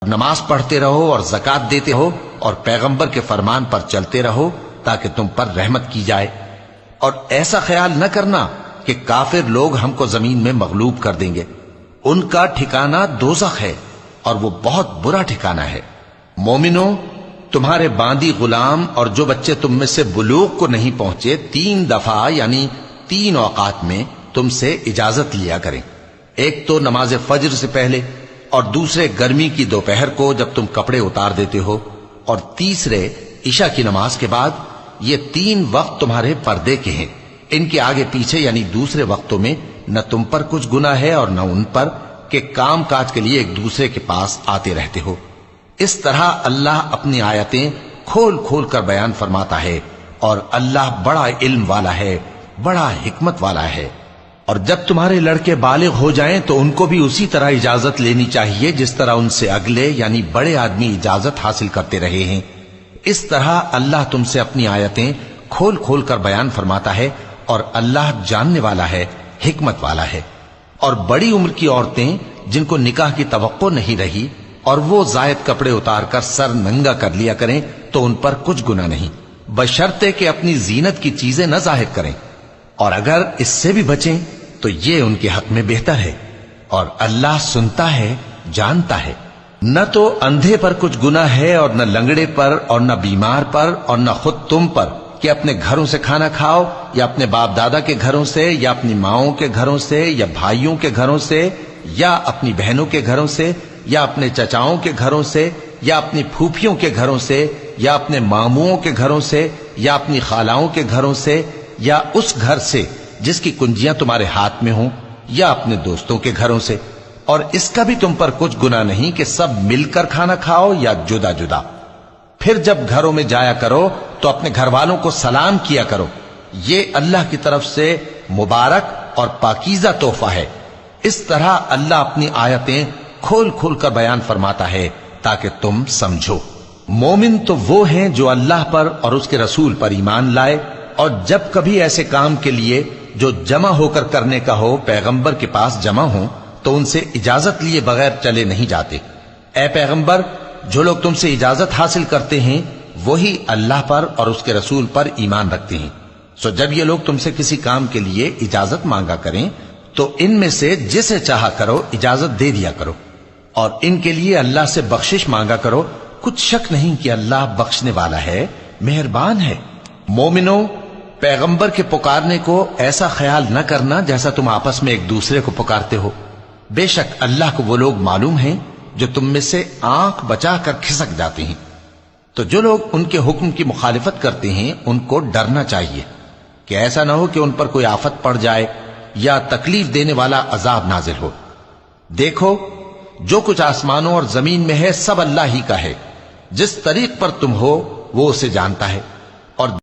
نماز پڑھتے رہو اور زکات دیتے ہو اور پیغمبر کے فرمان پر چلتے رہو تاکہ تم پر رحمت کی جائے۔ اور ایسا خیال نہ کرنا کہ کافر لوگ ہم کو زمین میں مغلوب کر دیں گے، ان کا ٹھکانہ دوزخ ہے اور وہ بہت برا ٹھکانہ ہے۔ مومنوں، تمہارے باندی غلام اور جو بچے تم میں سے بلوغ کو نہیں پہنچے 3 دفعہ یعنی 3 اوقات میں تم سے اجازت لیا کریں، ایک تو نماز فجر سے پہلے، اور دوسرے گرمی کی دوپہر کو جب تم کپڑے اتار دیتے ہو، اور تیسرے عشاء کی نماز کے بعد۔ یہ 3 وقت تمہارے پردے کے ہیں، ان کے آگے پیچھے یعنی دوسرے وقتوں میں نہ تم پر کچھ گناہ ہے اور نہ ان پر، کہ کام کاج کے لیے ایک دوسرے کے پاس آتے رہتے ہو۔ اس طرح اللہ اپنی آیتیں کھول کھول کر بیان فرماتا ہے، اور اللہ بڑا علم والا ہے، بڑا حکمت والا ہے۔ اور جب تمہارے لڑکے بالغ ہو جائیں تو ان کو بھی اسی طرح اجازت لینی چاہیے جس طرح ان سے اگلے یعنی بڑے آدمی اجازت حاصل کرتے رہے ہیں۔ اس طرح اللہ تم سے اپنی آیتیں کھول کھول کر بیان فرماتا ہے، اور اللہ جاننے والا ہے، حکمت والا ہے۔ اور بڑی عمر کی عورتیں جن کو نکاح کی توقع نہیں رہی اور وہ زائد کپڑے اتار کر سر ننگا کر لیا کریں تو ان پر کچھ گناہ نہیں، بشرطے کہ اپنی زینت کی چیزیں نہ ظاہر کریں، اور اگر اس سے بھی بچیں تو یہ ان کے حق میں بہتر ہے، اور اللہ سنتا ہے، جانتا ہے۔ نہ تو اندھے پر کچھ گناہ ہے اور نہ لنگڑے پر اور نہ بیمار پر اور نہ خود تم پر کہ اپنے گھروں سے کھانا کھاؤ، یا اپنے باپ دادا کے گھروں سے، یا اپنی ماؤں کے گھروں سے، یا بھائیوں کے گھروں سے، یا اپنی بہنوں کے گھروں سے، یا اپنے چچاؤں کے گھروں سے، یا اپنی پھوپھیوں کے گھروں سے، یا اپنے ماموں کے گھروں سے، یا اپنی خالاؤں کے گھروں سے، یا اس گھر سے جس کی کنجیاں تمہارے ہاتھ میں ہوں، یا اپنے دوستوں کے گھروں سے۔ اور اس کا بھی تم پر کچھ گناہ نہیں کہ سب مل کر کھانا کھاؤ یا جدا جدا۔ پھر جب گھروں میں جایا کرو تو اپنے گھر والوں کو سلام کیا کرو، یہ اللہ کی طرف سے مبارک اور پاکیزہ تحفہ ہے۔ اس طرح اللہ اپنی آیتیں کھول کھول کر بیان فرماتا ہے تاکہ تم سمجھو۔ مومن تو وہ ہیں جو اللہ پر اور اس کے رسول پر ایمان لائے، اور جب کبھی ایسے کام کے لیے جو جمع ہو کر کرنے کا ہو پیغمبر کے پاس جمع ہوں تو ان سے اجازت لیے بغیر چلے نہیں جاتے۔ اے پیغمبر، جو لوگ تم سے اجازت حاصل کرتے ہیں وہی اللہ پر اور اس کے رسول پر ایمان رکھتے ہیں، سو جب یہ لوگ تم سے کسی کام کے لیے اجازت مانگا کریں تو ان میں سے جسے چاہا کرو اجازت دے دیا کرو، اور ان کے لیے اللہ سے بخشش مانگا کرو، کچھ شک نہیں کہ اللہ بخشنے والا ہے، مہربان ہے۔ مومنوں، پیغمبر کے پکارنے کو ایسا خیال نہ کرنا جیسا تم آپس میں ایک دوسرے کو پکارتے ہو، بے شک اللہ کو وہ لوگ معلوم ہیں جو تم میں سے آنکھ بچا کر کھسک جاتے ہیں۔ تو جو لوگ ان کے حکم کی مخالفت کرتے ہیں ان کو ڈرنا چاہیے کہ ایسا نہ ہو کہ ان پر کوئی آفت پڑ جائے یا تکلیف دینے والا عذاب نازل ہو۔ دیکھو، جو کچھ آسمانوں اور زمین میں ہے سب اللہ ہی کا ہے، جس طریق پر تم ہو وہ اسے جانتا ہے۔